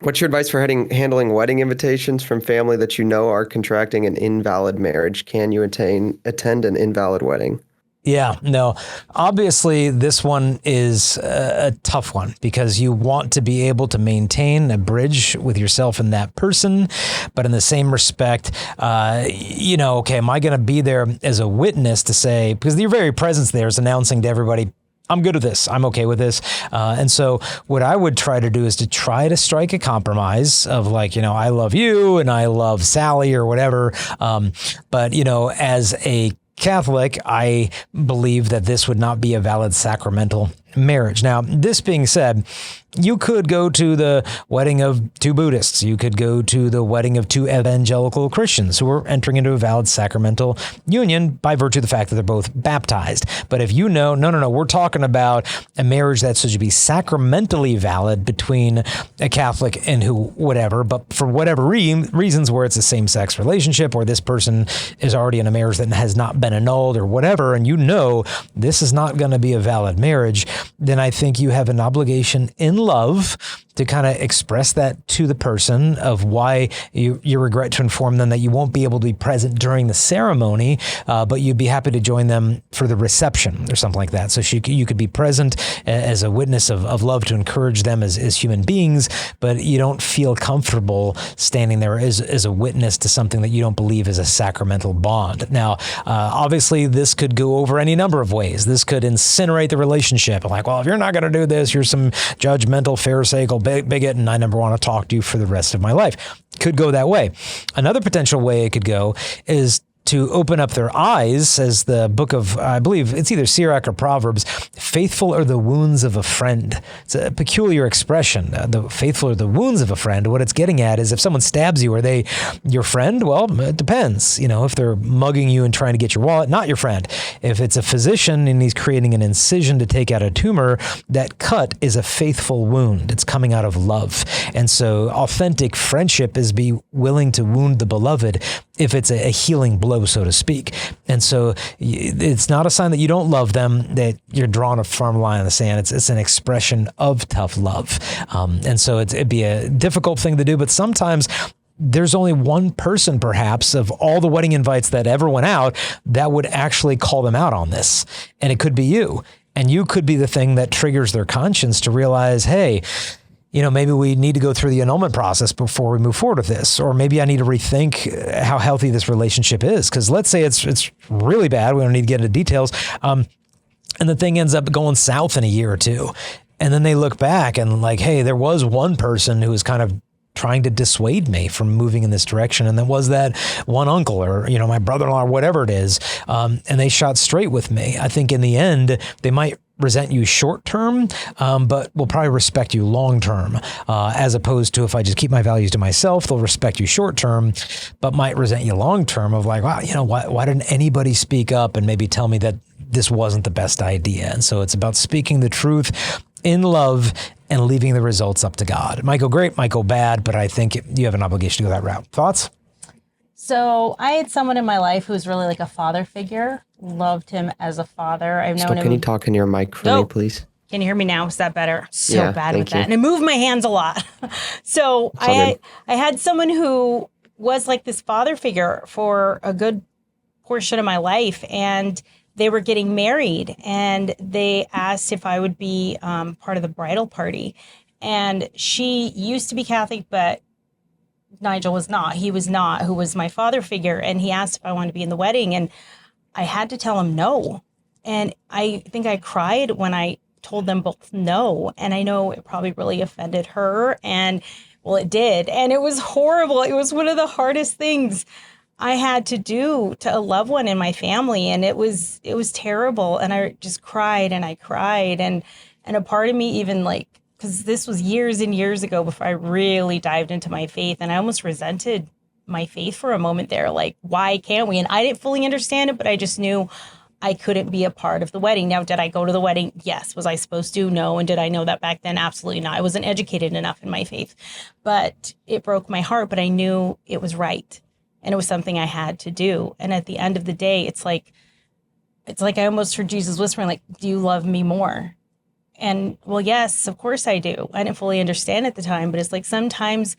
What's your advice for handling wedding invitations from family that you know are contracting an invalid marriage? Can you attend an invalid wedding? Yeah, no, obviously this one is a tough one because you want to be able to maintain a bridge with yourself and that person. But in the same respect, okay, am I going to be there as a witness to say, because your very presence there is announcing to everybody, I'm good with this. I'm okay with this. And so what I would try to do is to try to strike a compromise of like, I love you and I love Sally or whatever. But, as a Catholic, I believe that this would not be a valid sacramental marriage. Now, this being said, you could go to the wedding of two Buddhists. You could go to the wedding of two evangelical Christians who are entering into a valid sacramental union by virtue of the fact that they're both baptized. But if you know, no, we're talking about a marriage that's supposed to be sacramentally valid between a Catholic and whatever, but for whatever reasons where it's a same-sex relationship or this person is already in a marriage that has not been annulled or whatever, and this is not going to be a valid marriage, then I think you have an obligation in love to kind of express that to the person of why you regret to inform them that you won't be able to be present during the ceremony, but you'd be happy to join them for the reception or something like that. So you could be present as a witness of love to encourage them as human beings, but you don't feel comfortable standing there as a witness to something that you don't believe is a sacramental bond. Now, obviously, this could go over any number of ways. This could incinerate the relationship. Like, well, if you're not going to do this, you're some judgmental, pharisaical bigot, and I never want to talk to you for the rest of my life. Could go that way. Another potential way it could go is to open up their eyes, as the book of, I believe it's either Sirach or Proverbs, faithful are the wounds of a friend. It's a peculiar expression. The faithful are the wounds of a friend. What it's getting at is if someone stabs you, are they your friend? Well, it depends. If they're mugging you and trying to get your wallet, not your friend. If it's a physician and he's creating an incision to take out a tumor, that cut is a faithful wound. It's coming out of love. And so authentic friendship is be willing to wound the beloved if it's a healing blow, so to speak. And so it's not a sign that you don't love them, that you're drawing a firm line in the sand. It's an expression of tough love. And so it'd be a difficult thing to do, but sometimes there's only one person, perhaps, of all the wedding invites that ever went out that would actually call them out on this. And it could be you. And you could be the thing that triggers their conscience to realize, hey, maybe we need to go through the annulment process before we move forward with this. Or maybe I need to rethink how healthy this relationship is. Because let's say it's really bad. We don't need to get into details. And the thing ends up going south in a year or two. And then they look back and like, hey, there was one person who was kind of trying to dissuade me from moving in this direction. And there was that one uncle or, my brother-in-law or whatever it is. And they shot straight with me. I think in the end, they might resent you short term, but will probably respect you long term, as opposed to if I just keep my values to myself, they'll respect you short term, but might resent you long term of like, wow, why didn't anybody speak up and maybe tell me that this wasn't the best idea? And so it's about speaking the truth in love and leaving the results up to God. It might go great, might go bad, but I think you have an obligation to go that route. Thoughts? So I had someone in my life who was really like a father figure. Loved him as a father. I've known him. Can you talk in your mic for me, please? Can you hear me now? Is that better? So bad with that. You. And I move my hands a lot. So I had someone who was like this father figure for a good portion of my life. And they were getting married. And they asked if I would be part of the bridal party. And she used to be Catholic, but Nigel was not. He was not, who was my father figure. And he asked if I wanted to be in the wedding. And I had to tell him no. And I think I cried when I told them both no. And I know it probably really offended her. And well, it did. And it was horrible. It was one of the hardest things I had to do to a loved one in my family. And it was terrible. And I just cried and I cried. And a part of me even like, because this was years and years ago before I really dived into my faith. And I almost resented my faith for a moment there. Like, why can't we? And I didn't fully understand it, but I just knew I couldn't be a part of the wedding. Now, did I go to the wedding? Yes. Was I supposed to? No. And did I know that back then? Absolutely not. I wasn't educated enough in my faith, but it broke my heart, but I knew it was right. And it was something I had to do. And at the end of the day, it's like I almost heard Jesus whispering, like, do you love me more? And well, yes, of course I do. I didn't fully understand at the time, but it's like sometimes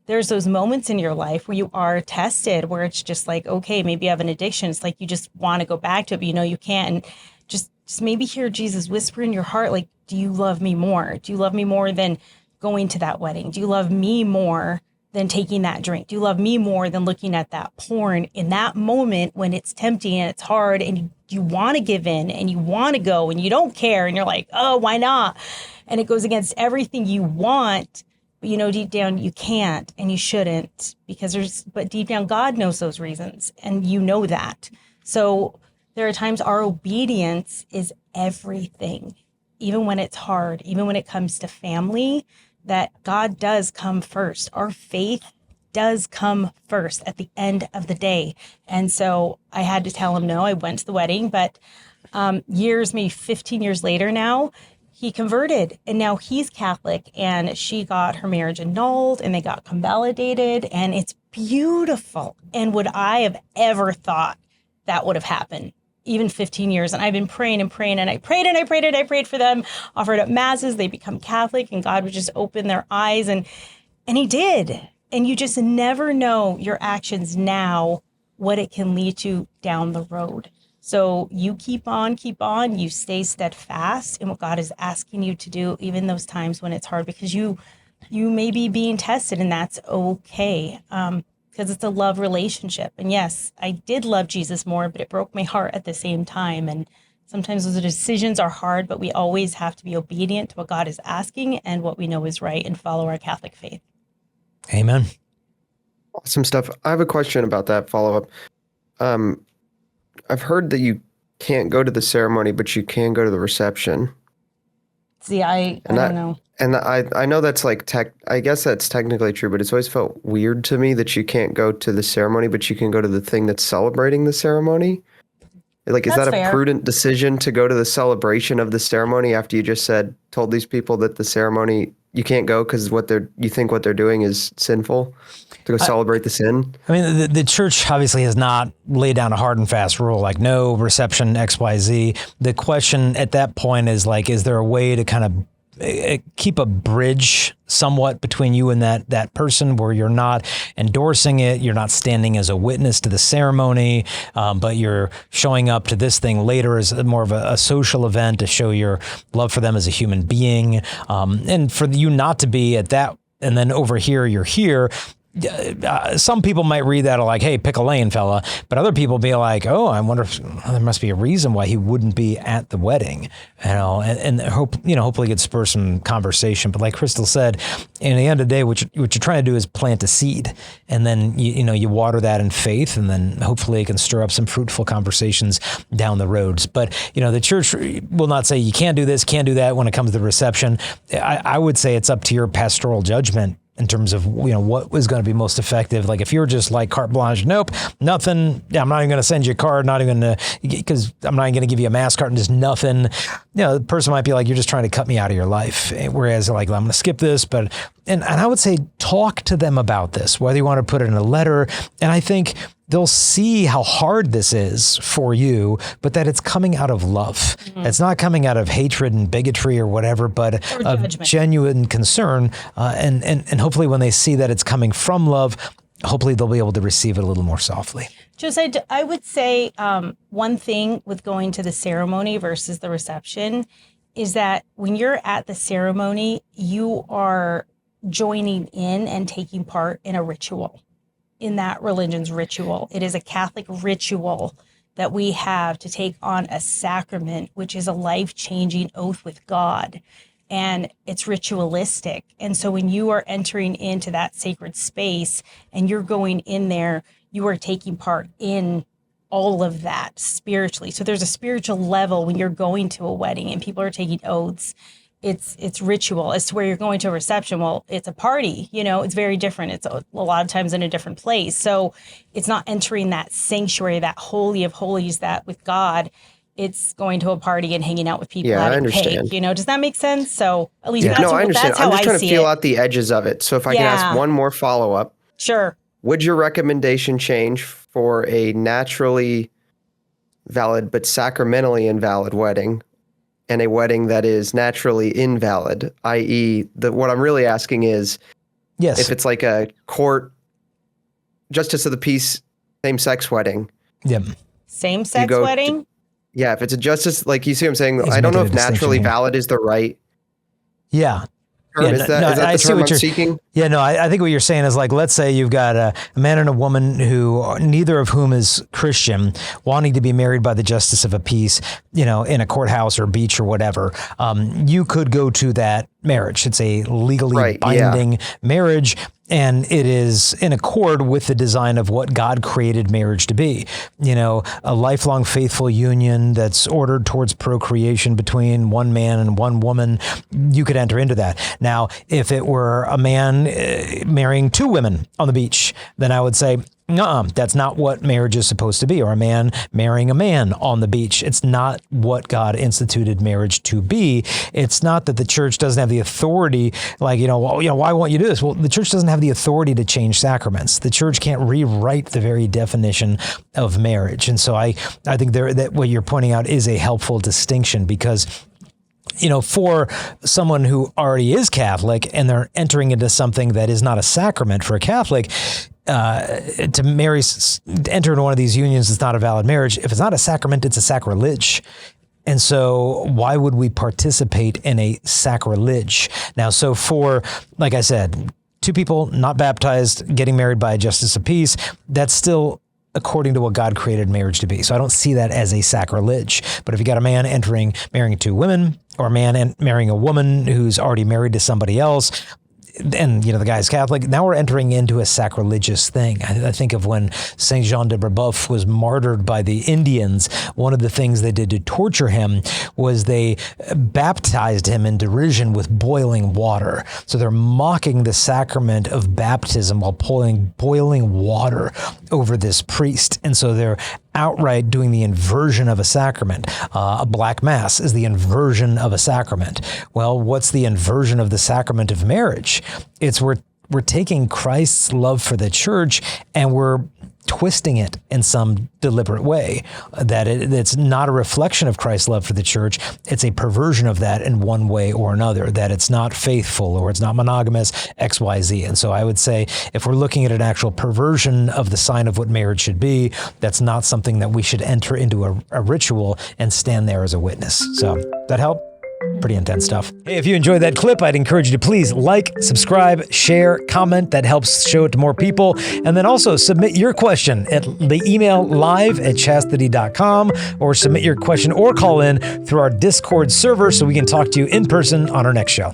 there's those moments in your life where you are tested, where it's just like, okay, maybe you have an addiction. It's like you just want to go back to it, but you know you can't. And just maybe hear Jesus whisper in your heart, like, do you love me more? Do you love me more than going to that wedding? Do you love me more than taking that drink? Do you love me more than looking at that porn in that moment when it's tempting and it's hard and you want to give in and you want to go and you don't care and you're like, oh, why not? And it goes against everything you want, but you know deep down you can't and you shouldn't but deep down God knows those reasons and you know that. So there are times our obedience is everything, even when it's hard, even when it comes to family, that God does come first. Our faith does come first at the end of the day. And so I had to tell him no. I went to the wedding, but years, maybe 15 years later now, he converted and now he's Catholic and she got her marriage annulled and they got convalidated and it's beautiful. And would I have ever thought that would have happened? Even 15 years. And I've been praying and praying and I prayed and I prayed and I prayed for them, offered up masses, they become Catholic and God would just open their eyes and he did. And you just never know your actions now, what it can lead to down the road. So you keep on, you stay steadfast in what God is asking you to do, even those times when it's hard, because you may be being tested and that's okay. Because it's a love relationship. And yes, I did love Jesus more, but it broke my heart at the same time. And sometimes those decisions are hard, but we always have to be obedient to what God is asking and what we know is right and follow our Catholic faith. Amen. Awesome stuff. I have a question about that follow-up. I've heard that you can't go to the ceremony, but you can go to the reception. See, I don't know. And I know that's like I guess that's technically true, but it's always felt weird to me that you can't go to the ceremony, but you can go to the thing that's celebrating the ceremony. Like, is That's that fair. a prudent decision to go to the celebration of the ceremony after you just told these people that the ceremony you can't go because you think what they're doing is sinful to go celebrate the sin? I mean, the church obviously has not laid down a hard and fast rule like no reception XYZ. The question at that point is like, is there a way to kind of keep a bridge somewhat between you and that person where you're not endorsing it, you're not standing as a witness to the ceremony, but you're showing up to this thing later as more of a social event to show your love for them as a human being, and for you not to be at that, and then over here you're here. Some people might read that like, hey, pick a lane, fella. But other people be like, oh, I wonder if there must be a reason why he wouldn't be at the wedding, and hopefully it spurs some conversation. But like Crystal said, in the end of the day, what you're trying to do is plant a seed, and then you water that in faith, and then hopefully it can stir up some fruitful conversations down the roads. But the church will not say you can't do this, can't do that when it comes to the reception. I would say it's up to your pastoral judgment in terms of, what was going to be most effective. Like if you're just like carte blanche, nope, nothing. Yeah, I'm not even going to send you a card, not even because I'm not even going to give you a mass card and just nothing. The person might be like, you're just trying to cut me out of your life. Whereas like, I'm going to skip this, but, and I would say talk to them about this, whether you want to put it in a letter. And I think they'll see how hard this is for you, but that it's coming out of love. Mm-hmm. It's not coming out of hatred and bigotry or whatever, but of genuine concern. And hopefully when they see that it's coming from love, hopefully they'll be able to receive it a little more softly. Just, I would say one thing with going to the ceremony versus the reception is that when you're at the ceremony, you are joining in and taking part in a ritual. In that religion's ritual. It is a Catholic ritual that we have to take on a sacrament, which is a life-changing oath with God. And it's ritualistic. And so when you are entering into that sacred space and you're going in there, you are taking part in all of that spiritually. So there's a spiritual level when you're going to a wedding and people are taking oaths. It's ritual. As to where you're going to a reception, well, it's a party, it's very different. It's a lot of times in a different place. So it's not entering that sanctuary, that holy of holies, that with God, it's going to a party and hanging out with people. Yeah, I having understand. cake, does that make sense? So at least I understand. That's how I'm just I trying to see feel it. out the edges of it. So if I can ask one more follow-up. Sure. Would your recommendation change for a naturally valid but sacramentally invalid wedding? and a wedding that is naturally invalid, i.e., what I'm really asking is Yes. if it's like a court justice of the peace same-sex wedding. Yep. Same-sex wedding? Yeah, if it's a justice, like, you see what I'm saying? He's I don't know making if a distinction naturally here. valid is the right Yeah. term. Yeah, Is that I the see term what I'm you're seeking? Yeah, no, I think what you're saying is, like, let's say you've got a man and a woman who neither of whom is Christian, wanting to be married by the justice of a peace, in a courthouse or beach or whatever. You could go to that marriage. It's a legally binding marriage, and it is in accord with the design of what God created marriage to be. A lifelong faithful union that's ordered towards procreation between one man and one woman. You could enter into that. Now, if it were a man marrying two women on the beach, then I would say, that's not what marriage is supposed to be. Or a man marrying a man on the beach. It's not what God instituted marriage to be. It's not that the church doesn't have the authority, why won't you do this? Well, the church doesn't have the authority to change sacraments. The church can't rewrite the very definition of marriage. And so I think that what you're pointing out is a helpful distinction, because for someone who already is Catholic and they're entering into something that is not a sacrament for a Catholic, to enter into one of these unions is not a valid marriage. If it's not a sacrament, it's a sacrilege. And so why would we participate in a sacrilege? Now, so for, like I said, two people not baptized, getting married by a justice of peace, that's still according to what God created marriage to be. So I don't see that as a sacrilege. But if you got a man marrying two women, or a man marrying a woman who's already married to somebody else, and the guy's Catholic, now we're entering into a sacrilegious thing. I think of when Saint Jean de Brebeuf was martyred by the Indians. One of the things they did to torture him was they baptized him in derision with boiling water. So they're mocking the sacrament of baptism while pouring boiling water over this priest. And so they're outright doing the inversion of a sacrament. A black mass is the inversion of a sacrament. Well, what's the inversion of the sacrament of marriage? It's we're taking Christ's love for the church and we're twisting it in some deliberate way, that it's not a reflection of Christ's love for the church. It's a perversion of that in one way or another, that it's not faithful or it's not monogamous, X, Y, Z. And so I would say if we're looking at an actual perversion of the sign of what marriage should be, that's not something that we should enter into a ritual and stand there as a witness. So that help? Pretty intense stuff. Hey, if you enjoyed that clip, I'd encourage you to please like, subscribe, share, comment. That helps show it to more people. And then also submit your question at the email live@chastity.com, or submit your question or call in through our Discord server so we can talk to you in person on our next show.